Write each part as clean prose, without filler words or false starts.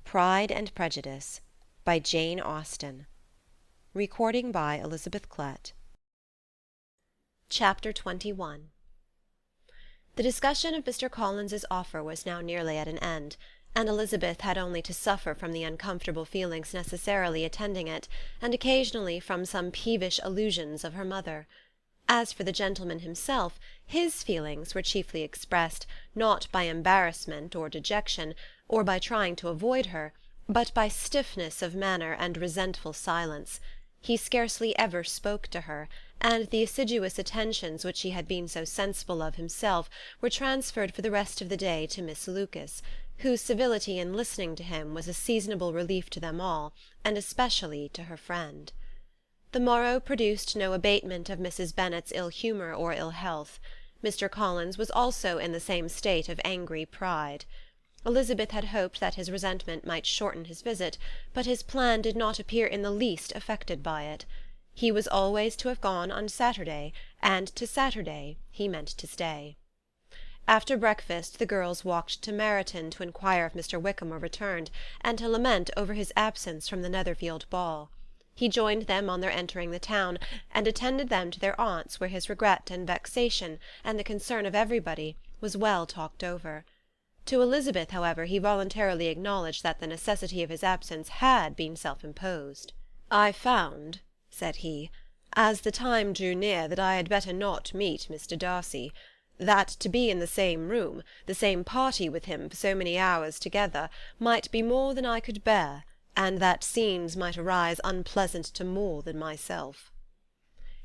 Pride and Prejudice by Jane Austen. Recording by Elizabeth Bennet. Chapter 21. The discussion of Mr. Collins's offer was now nearly at an end, and Elizabeth had only to suffer from the uncomfortable feelings necessarily attending it, and occasionally from some peevish allusions of her mother. As for the gentleman himself, his feelings were chiefly expressed, not by embarrassment or dejection, or by trying to avoid her, but by stiffness of manner and resentful silence. He scarcely ever spoke to her, and the assiduous attentions which he had been so sensible of himself were transferred for the rest of the day to Miss Lucas, whose civility in listening to him was a seasonable relief to them all, and especially to her friend. The morrow produced no abatement of Mrs. Bennet's ill humour or ill health. Mr. Collins was also in the same state of angry pride. Elizabeth had hoped that his resentment might shorten his visit, but his plan did not appear in the least affected by it. He was always to have gone on Saturday, and to Saturday he meant to stay. After breakfast the girls walked to Meryton to inquire if Mr. Wickham were returned, and to lament over his absence from the Netherfield ball. He joined them on their entering the town, and attended them to their aunt's, where his regret and vexation, and the concern of everybody, was well talked over. To Elizabeth, however, he voluntarily acknowledged that the necessity of his absence had been self-imposed. "I found," said he, "as the time drew near, that I had better not meet Mr. Darcy; that to be in the same room, the same party with him for so many hours together, might be more than I could bear, and that scenes might arise unpleasant to more than myself."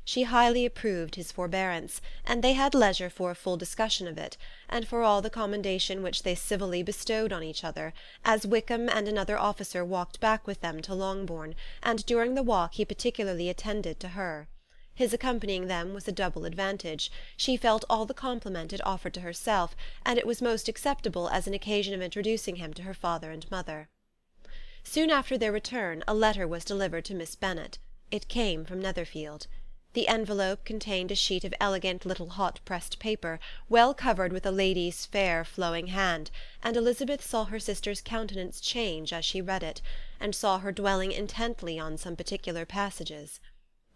She highly approved his forbearance, and they had leisure for a full discussion of it, and for all the commendation which they civilly bestowed on each other, as Wickham and another officer walked back with them to Longbourn, and during the walk he particularly attended to her. His accompanying them was a double advantage. She felt all the compliment it offered to herself, and it was most acceptable as an occasion of introducing him to her father and mother. Soon after their return a letter was delivered to Miss Bennet. It came from Netherfield. The envelope contained a sheet of elegant little hot-pressed paper, well covered with a lady's fair flowing hand, and Elizabeth saw her sister's countenance change as she read it, and saw her dwelling intently on some particular passages.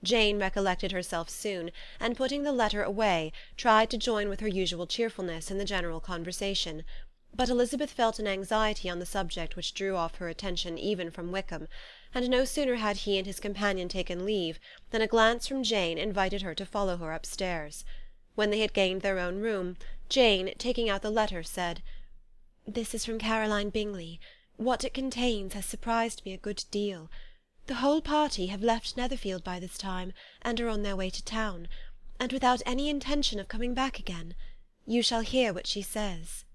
Jane recollected herself soon, and putting the letter away, tried to join with her usual cheerfulness in the general conversation. But Elizabeth felt an anxiety on the subject which drew off her attention even from Wickham, and no sooner had he and his companion taken leave than a glance from Jane invited her to follow her upstairs. When they had gained their own room, Jane, taking out the letter, said, "This is from Caroline Bingley. What it contains has surprised me a good deal. The whole party have left Netherfield by this time, and are on their way to town, and without any intention of coming back again. You shall hear what she says."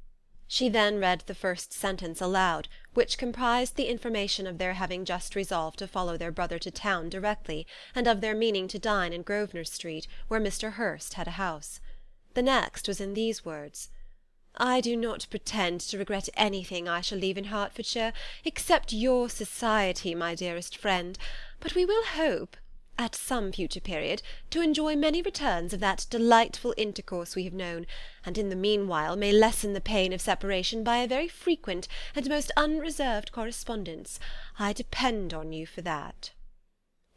She then read the first sentence aloud, which comprised the information of their having just resolved to follow their brother to town directly, and of their meaning to dine in Grosvenor Street, where Mr. Hurst had a house. The next was in these words: "I do not pretend to regret anything I shall leave in Hertfordshire, except your society, my dearest friend, but we will hope, at some future period, to enjoy many returns of that delightful intercourse we have known, and in the meanwhile may lessen the pain of separation by a very frequent and most unreserved correspondence. I depend on you for that."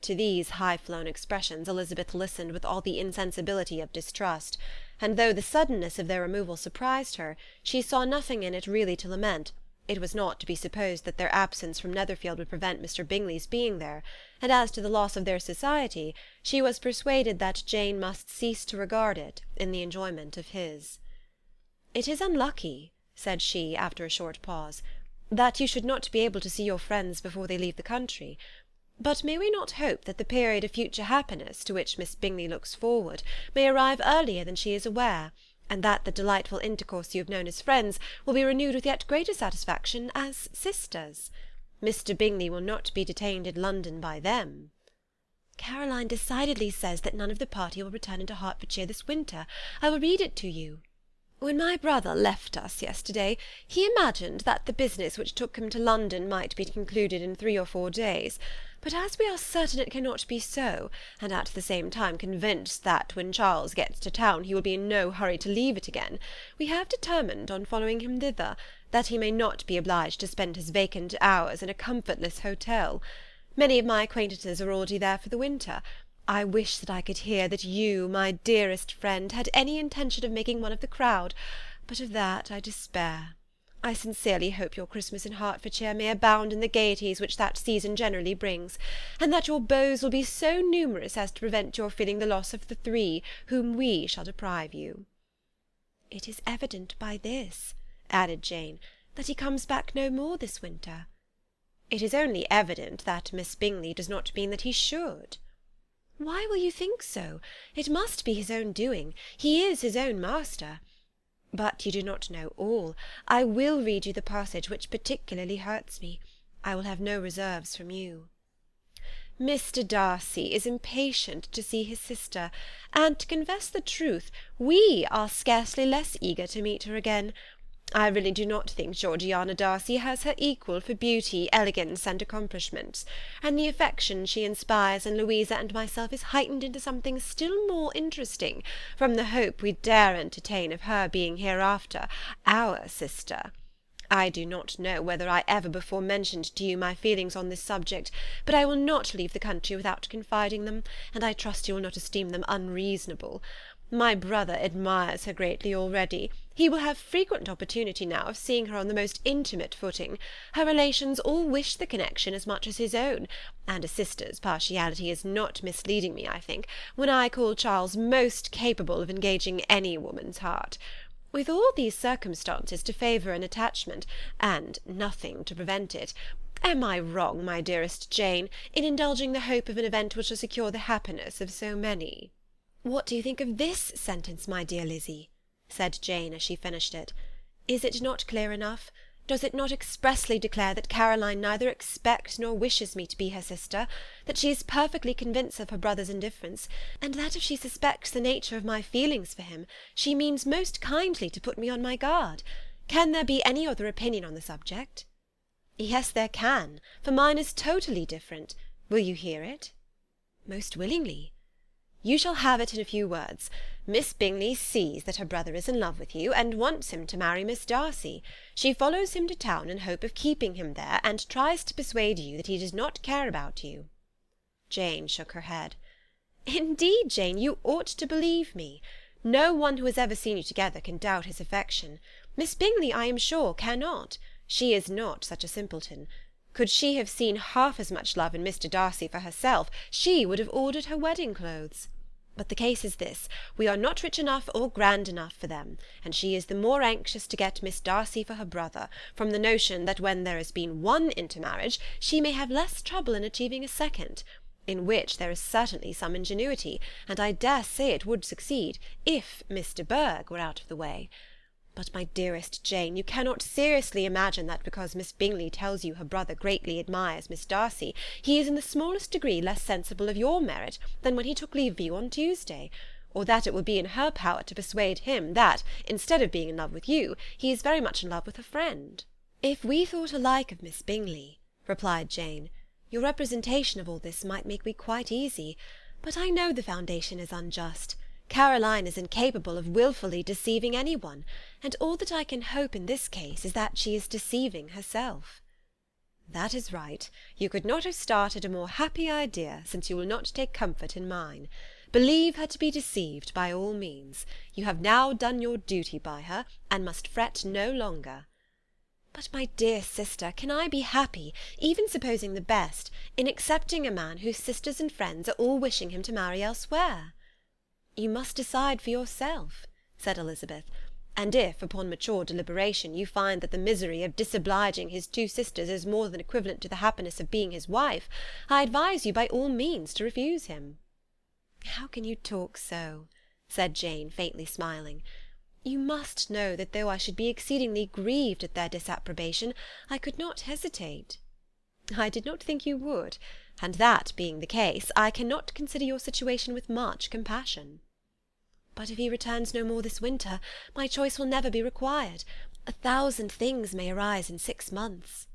To these high-flown expressions Elizabeth listened with all the insensibility of distrust, and though the suddenness of their removal surprised her, she saw nothing in it really to lament. It was not to be supposed that their absence from Netherfield would prevent Mr. Bingley's being there, and as to the loss of their society, she was persuaded that Jane must cease to regard it in the enjoyment of his. "It is unlucky," said she, after a short pause, "that you should not be able to see your friends before they leave the country. But may we not hope that the period of future happiness to which Miss Bingley looks forward may arrive earlier than she is aware, and that the delightful intercourse you have known as friends will be renewed with yet greater satisfaction as sisters? Mr. Bingley will not be detained in London by them." "Caroline decidedly says that none of the party will return into Hertfordshire this winter. I will read it to you. When my brother left us yesterday, he imagined that the business which took him to London might be concluded in 3 or 4 days, but as we are certain it cannot be so, and at the same time convinced that when Charles gets to town he will be in no hurry to leave it again, we have determined on following him thither, that he may not be obliged to spend his vacant hours in a comfortless hotel. Many of my acquaintances are already there for the winter. I wish that I could hear that you, my dearest friend, had any intention of making one of the crowd, but of that I despair. I sincerely hope your Christmas in Hertfordshire may abound in the gaieties which that season generally brings, and that your beaux will be so numerous as to prevent your feeling the loss of the 3 whom we shall deprive you. It is evident by this, added Jane, that he comes back no more this winter. It is only evident that Miss Bingley does not mean that he should. Why will you think so? It must be his own doing. He is his own master. But you do not know all. I will read you the passage which particularly hurts me. I will have no reserves from you. Mr. Darcy is impatient to see his sister, and, to confess the truth, we are scarcely less eager to meet her again. I really do not think Georgiana Darcy has her equal for beauty, elegance, and accomplishments, and the affection she inspires in Louisa and myself is heightened into something still more interesting from the hope we dare entertain of her being hereafter our sister. I do not know whether I ever before mentioned to you my feelings on this subject, but I will not leave the country without confiding them, and I trust you will not esteem them unreasonable. My brother admires her greatly already. He will have frequent opportunity now of seeing her on the most intimate footing. Her relations all wish the connection as much as his own, and a sister's partiality is not misleading me, I think, when I call Charles most capable of engaging any woman's heart. With all these circumstances to favour an attachment, and nothing to prevent it, am I wrong, my dearest Jane, in indulging the hope of an event which will secure the happiness of so many? What do you think of this sentence, my dear Lizzy? Said Jane as she finished it. Is it not clear enough? Does it not expressly declare that Caroline neither expects nor wishes me to be her sister, that she is perfectly convinced of her brother's indifference, and that if she suspects the nature of my feelings for him, she means most kindly to put me on my guard? Can there be any other opinion on the subject? Yes, there can, for mine is totally different. Will you hear it? Most willingly. You shall have it in a few words. Miss Bingley sees that her brother is in love with you, and wants him to marry Miss Darcy. She follows him to town in hope of keeping him there, and tries to persuade you that he does not care about you. Jane shook her head. Indeed, Jane, you ought to believe me. No one who has ever seen you together can doubt his affection. Miss Bingley, I am sure, cannot. She is not such a simpleton. Could she have seen half as much love in Mr. Darcy for herself, she would have ordered her wedding clothes. But the case is this, we are not rich enough or grand enough for them, and she is the more anxious to get Miss Darcy for her brother, from the notion that when there has been one intermarriage, she may have less trouble in achieving a second, in which there is certainly some ingenuity, and I dare say it would succeed, if Mr. Berg were out of the way. But, my dearest Jane, you cannot seriously imagine that because Miss Bingley tells you her brother greatly admires Miss Darcy, he is in the smallest degree less sensible of your merit than when he took leave of you on Tuesday, or that it will be in her power to persuade him that, instead of being in love with you, he is very much in love with her friend. If we thought alike of Miss Bingley, replied Jane, your representation of all this might make me quite easy, but I know the foundation is unjust. Caroline is incapable of wilfully deceiving any one, and all that I can hope in this case is that she is deceiving herself. That is right. You could not have started a more happy idea, since you will not take comfort in mine. Believe her to be deceived by all means. You have now done your duty by her, and must fret no longer. But, my dear sister, can I be happy, even supposing the best, in accepting a man whose sisters and friends are all wishing him to marry elsewhere? You must decide for yourself, said Elizabeth, and if, upon mature deliberation, you find that the misery of disobliging his 2 sisters is more than equivalent to the happiness of being his wife, I advise you by all means to refuse him. How can you talk so? Said Jane, faintly smiling. You must know that though I should be exceedingly grieved at their disapprobation, I could not hesitate. I did not think you would, and that being the case, I cannot consider your situation with much compassion. But if he returns no more this winter, my choice will never be required. 1,000 things may arise in 6 months.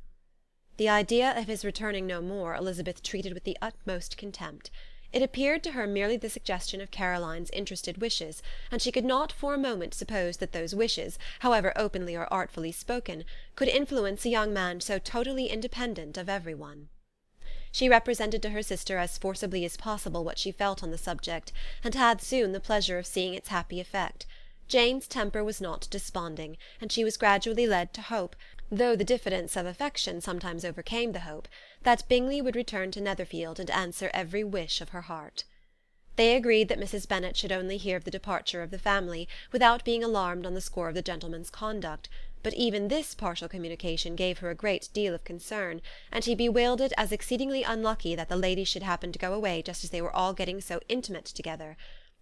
The idea of his returning no more Elizabeth treated with the utmost contempt. It appeared to her merely the suggestion of Caroline's interested wishes, and she could not for a moment suppose that those wishes, however openly or artfully spoken, could influence a young man so totally independent of every one. She represented to her sister as forcibly as possible what she felt on the subject, and had soon the pleasure of seeing its happy effect. Jane's temper was not desponding, and she was gradually led to hope, though the diffidence of affection sometimes overcame the hope, that Bingley would return to Netherfield and answer every wish of her heart. They agreed that Mrs. Bennet should only hear of the departure of the family, without being alarmed on the score of the gentleman's conduct, but even this partial communication gave her a great deal of concern, and she bewailed it as exceedingly unlucky that the ladies should happen to go away just as they were all getting so intimate together.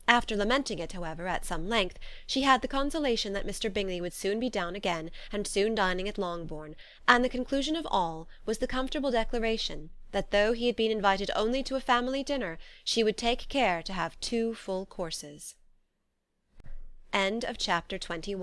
After lamenting it, however, at some length, she had the consolation that Mr. Bingley would soon be down again, and soon dining at Longbourn, and the conclusion of all was the comfortable declaration that though he had been invited only to a family dinner, she would take care to have 2 full courses. Chapter 22